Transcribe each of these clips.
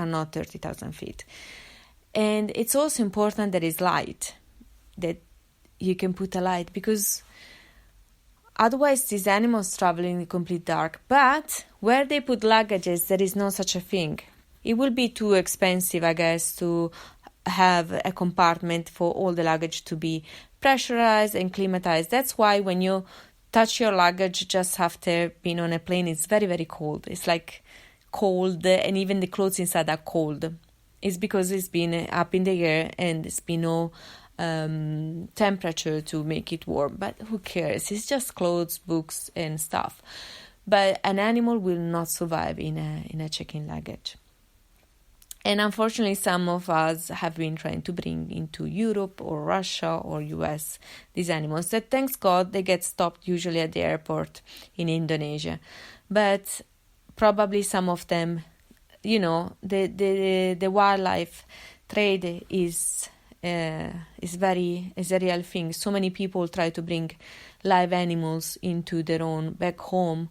are not 30,000 feet. And it's also important that it's light, that you can put a light, because otherwise these animals travel in the complete dark. But where they put luggages, there is no such a thing. It will be too expensive, I guess, to have a compartment for all the luggage to be pressurized and climatized. That's why when you touch your luggage just after being on a plane, it's very, very cold. It's like cold, and even the clothes inside are cold. It's because it's been up in the air and it's been no temperature to make it warm. But who cares? It's just clothes, books, and stuff. But an animal will not survive in a check-in luggage. And unfortunately, some of us have been trying to bring into Europe or Russia or US these animals that, thanks God, they get stopped usually at the airport in Indonesia. But probably some of them, the wildlife trade is a real thing. So many people try to bring live animals into their own back home,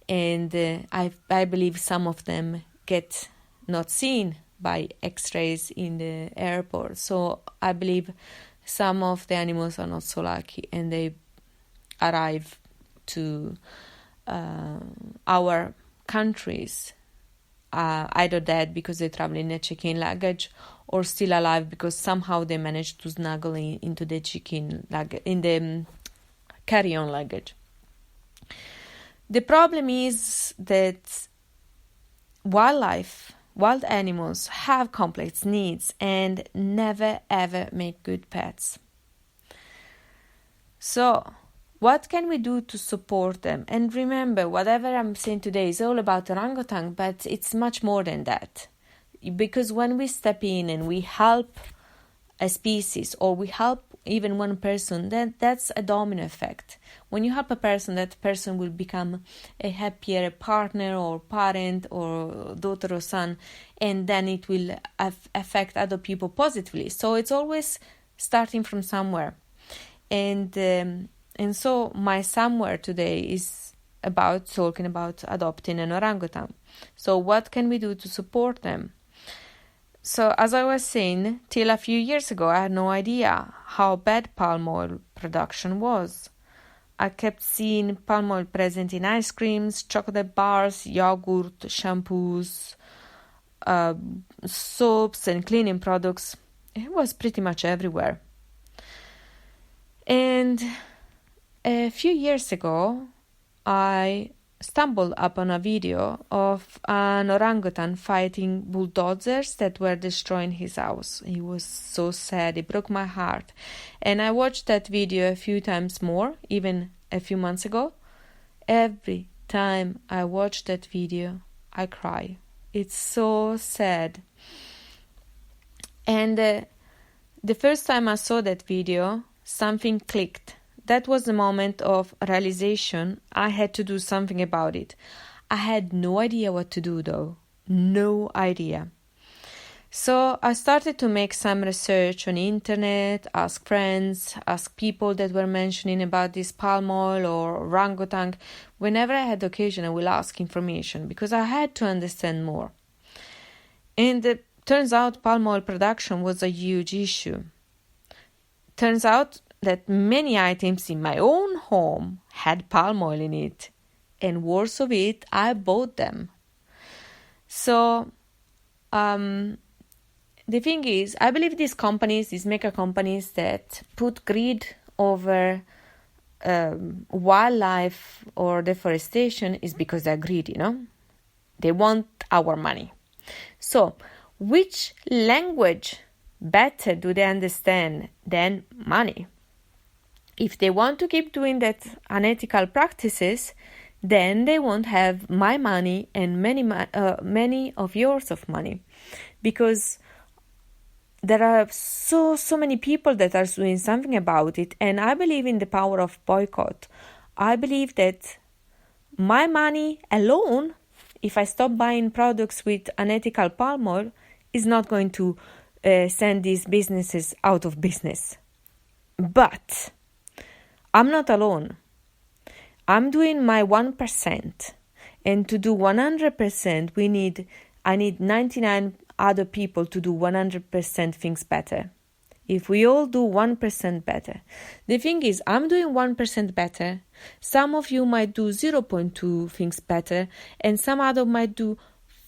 and I believe some of them get not seen by x-rays in the airport. So I believe some of the animals are not so lucky and they arrive to our countries either dead because they travel in a check-in luggage, or still alive because somehow they managed to snuggle into the check-in luggage, in the carry-on luggage. The problem is that wild animals have complex needs and never ever make good pets. So, what can we do to support them? And remember, whatever I'm saying today is all about orangutan, but it's much more than that. Because when we step in and we help a species, or we help even one person, then that's a domino effect. When you help a person, that person will become a happier partner or parent or daughter or son, and then it will affect other people positively. So it's always starting from somewhere. And so my somewhere today is talking about adopting an orangutan. So what can we do to support them? So as I was saying, till a few years ago, I had no idea how bad palm oil production was. I kept seeing palm oil present in ice creams, chocolate bars, yogurt, shampoos, soaps and cleaning products. It was pretty much everywhere. And a few years ago, I stumbled upon a video of an orangutan fighting bulldozers that were destroying his house. He was so sad. It broke my heart. And I watched that video a few times more, even a few months ago. Every time I watch that video, I cry. It's so sad. And the first time I saw that video, something clicked. That was the moment of realization. I had to do something about it. I had no idea what to do, though. No idea. So I started to make some research on the internet, ask friends, ask people that were mentioning about this palm oil or orangutan. Whenever I had occasion, I will ask information because I had to understand more. And it turns out palm oil production was a huge issue. Turns out that many items in my own home had palm oil in it, and worse of it, I bought them. So, the thing is, I believe these mega companies that put greed over wildlife or deforestation is because they're greedy, They want our money. So, which language better do they understand than money? If they want to keep doing that unethical practices, then they won't have my money and many of yours of money, because there are so many people that are doing something about it. And I believe in the power of boycott. I believe that my money alone, if I stop buying products with unethical palm oil, is not going to send these businesses out of business. But I'm not alone. I'm doing my 1%. And to do 100%, I need 99 other people to do 100% things better. If we all do 1% better. The thing is, I'm doing 1% better. Some of you might do 0.2 things better, and some other might do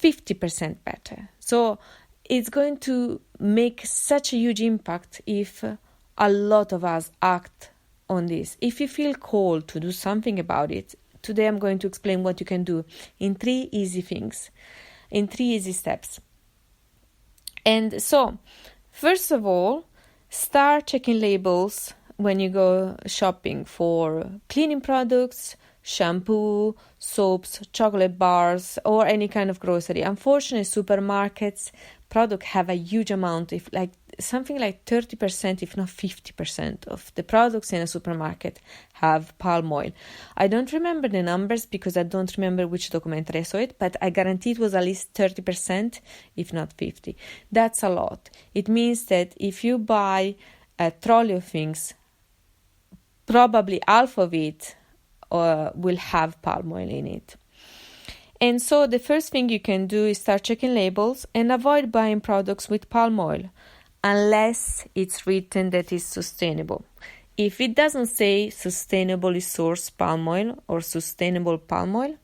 50% better. So it's going to make such a huge impact if a lot of us act on this. If you feel called to do something about it, today I'm going to explain what you can do in 3 easy things, in 3 easy steps. And so, first of all, start checking labels when you go shopping for cleaning products, shampoo, soaps, chocolate bars, or any kind of grocery. Unfortunately, supermarkets products have a huge amount, if like something like 30%, if not 50% of the products in a supermarket have palm oil. I don't remember the numbers because I don't remember which documentary I saw it, but I guarantee it was at least 30%, if not 50%. That's a lot. It means that if you buy a trolley of things, probably half of it will have palm oil in it. And so the first thing you can do is start checking labels and avoid buying products with palm oil unless it's written that it's sustainable. If it doesn't say sustainably sourced palm oil or sustainable palm oil,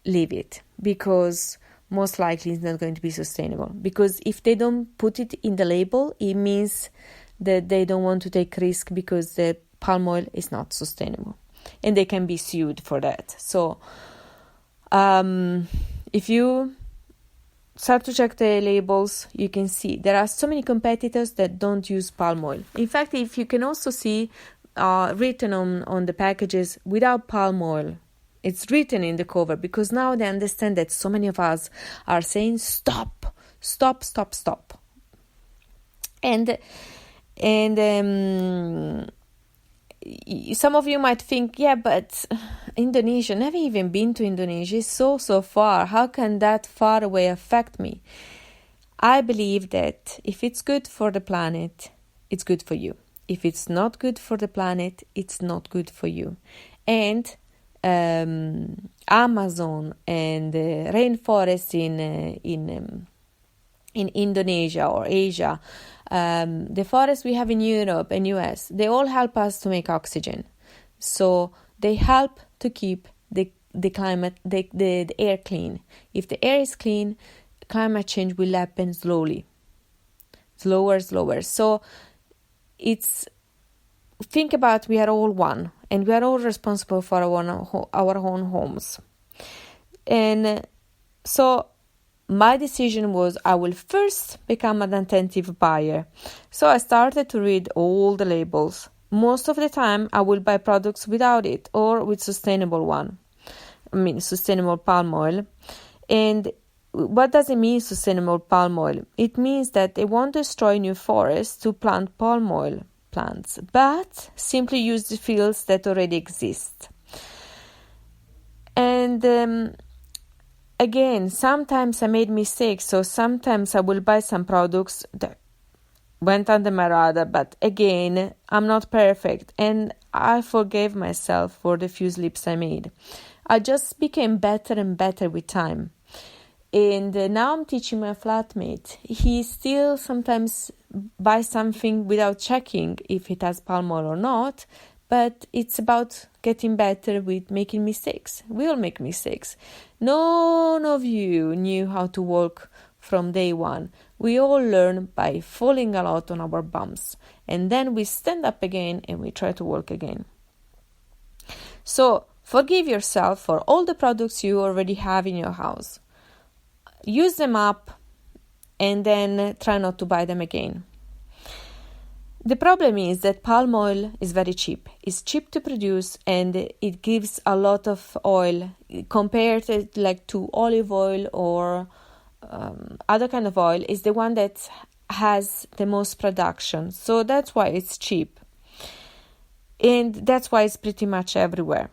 leave it, because most likely it's not going to be sustainable. Because if they don't put it in the label, it means that they don't want to take risk because the palm oil is not sustainable. And they can be sued for that. So if you start to check the labels, you can see there are so many competitors that don't use palm oil. In fact, if you can also see written on the packages without palm oil, it's written in the cover, because now they understand that so many of us are saying stop. And some of you might think, yeah, but Indonesia, never even been to Indonesia, it's so far. How can that far away affect me? I believe that if it's good for the planet, it's good for you. If it's not good for the planet, it's not good for you. And Amazon and the rainforest in Indonesia or Asia, the forests we have in Europe and US, they all help us to make oxygen. So they help to keep the climate, the air clean. If the air is clean, climate change will happen slowly. Slower. So think about, we are all one, and we are all responsible for our own homes. And so my decision was I will first become an attentive buyer. So I started to read all the labels. Most of the time I will buy products without it or with sustainable palm oil. And what does it mean, sustainable palm oil? It means that they won't destroy new forests to plant palm oil plants, but simply use the fields that already exist. And again, sometimes I made mistakes, so sometimes I will buy some products that went under my radar, but again, I'm not perfect, and I forgave myself for the few slips I made. I just became better and better with time. And now I'm teaching my flatmate. He still sometimes buys something without checking if it has palm oil or not, but it's about getting better with making mistakes. We all make mistakes. None of you knew how to walk from day one. We all learn by falling a lot on our bums. And then we stand up again and we try to walk again. So forgive yourself for all the products you already have in your house. Use them up and then try not to buy them again. The problem is that palm oil is very cheap. It's cheap to produce and it gives a lot of oil compared to olive oil or other kind of oil. Is the one that has the most production. So that's why it's cheap. And that's why it's pretty much everywhere.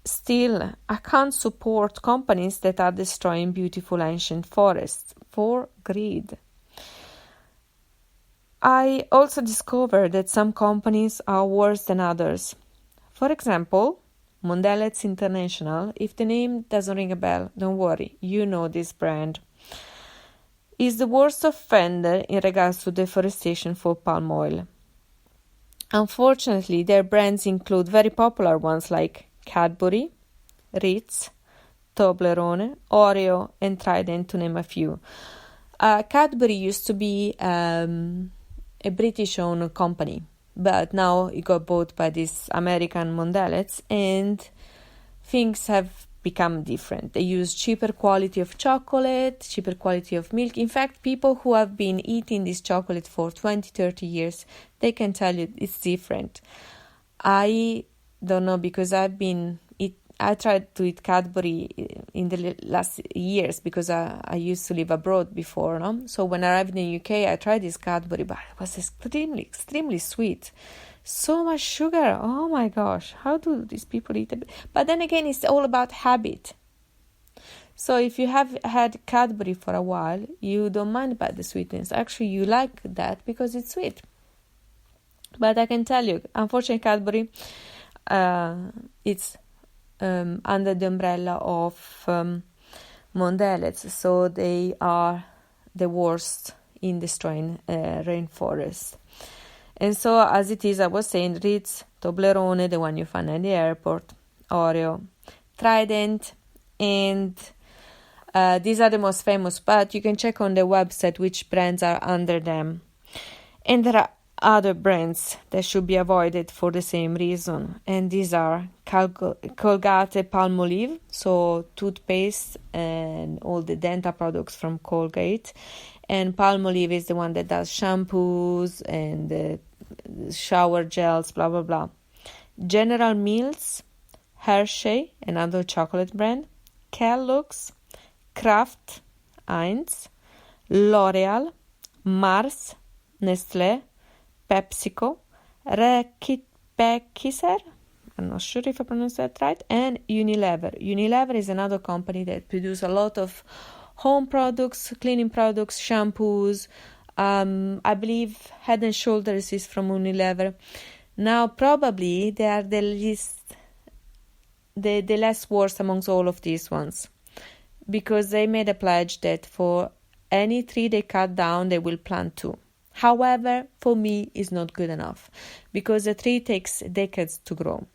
Still, I can't support companies that are destroying beautiful ancient forests for greed. I also discovered that some companies are worse than others. For example, Mondelez International. If the name doesn't ring a bell, don't worry, you know this brand. is the worst offender in regards to deforestation for palm oil. Unfortunately, their brands include very popular ones like Cadbury, Ritz, Toblerone, Oreo, and Trident, to name a few. Cadbury used to be a British-owned company, but now it got bought by these American Mondelez, and things have become different. They use cheaper quality of chocolate, cheaper quality of milk. In fact, people who have been eating this chocolate for 20, 30 years, they can tell you it's different. I don't know, because I tried to eat Cadbury in the last years because I used to live abroad before. No? So when I arrived in the UK, I tried this Cadbury, but it was extremely sweet. So much sugar. Oh my gosh, how do these people eat it? But then again, it's all about habit. So if you have had Cadbury for a while, you don't mind about the sweetness. Actually, you like that because it's sweet. But I can tell you, unfortunately, Cadbury, it's under the umbrella of Mondelez, so they are the worst in destroying rainforest. And so, as it is, I was saying, Ritz, Toblerone, the one you find at the airport, Oreo, Trident, and these are the most famous, but you can check on the website which brands are under them. And there are other brands that should be avoided for the same reason, and these are Colgate-Palmolive, so toothpaste and all the dental products from Colgate, and Palmolive is the one that does shampoos and shower gels, blah blah blah. General Mills, Hershey, another chocolate brand, Kellogg's, Kraft, Heinz, L'Oreal, Mars, Nestlé, PepsiCo, Reckitt-Benckiser, I'm not sure if I pronounced that right, and Unilever. Unilever is another company that produces a lot of home products, cleaning products, shampoos. I believe Head and Shoulders is from Unilever. Now, probably they are the less worst amongst all of these ones, because they made a pledge that for any tree they cut down, they will plant 2. However, for me, it's not good enough, because a tree takes decades to grow.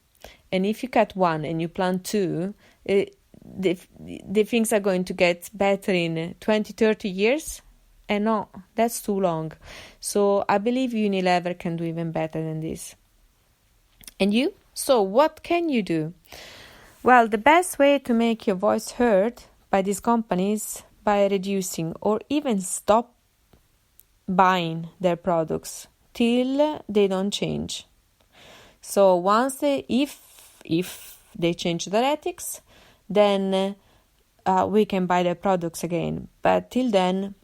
And if you cut 1 and you plant 2, the things are going to get better in 20, 30 years. And no, that's too long. So I believe Unilever can do even better than this. And you? So what can you do? Well, the best way to make your voice heard by these companies by reducing or even stop buying their products till they don't change. So once if they change their ethics, then we can buy their products again. But till then,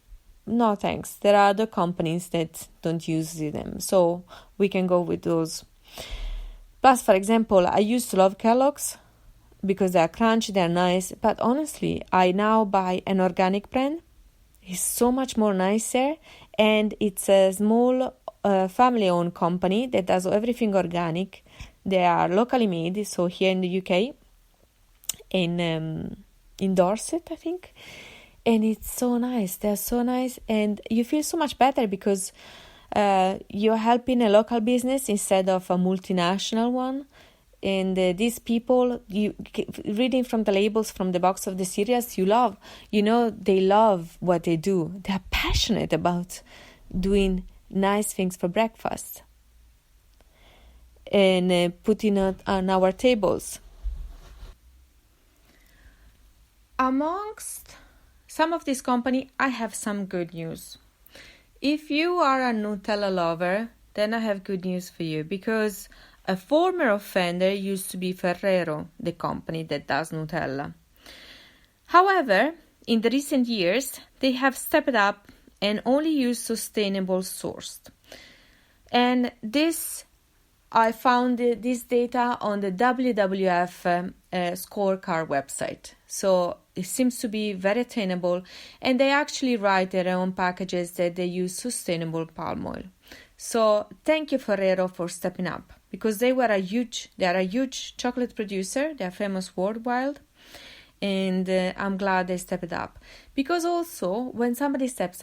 no thanks. There are other companies that don't use them, so we can go with those. Plus, for example, I used to love Kellogg's because they are crunchy, they are nice. But honestly, I now buy an organic brand. It's so much more nicer, and it's a small family-owned company that does everything organic. They are locally made, so here in the UK, in Dorset, I think. And it's so nice. They're so nice, and you feel so much better because you're helping a local business instead of a multinational one. And these people, reading from the labels from the box of the cereals, they love what they do. They're passionate about doing nice things for breakfast and putting it on our tables. Amongst some of these companies, I have some good news. If you are a Nutella lover, then I have good news for you, because a former offender used to be Ferrero, the company that does Nutella. However, in the recent years, they have stepped up and only use sustainable sourced. And this, I found this data on the WWF scorecard website. So it seems to be very attainable, and they actually write their own packages that they use sustainable palm oil. So thank you, Ferrero, for stepping up, because they are a huge chocolate producer. They are famous worldwide, and I'm glad they stepped up, Because also, when somebody steps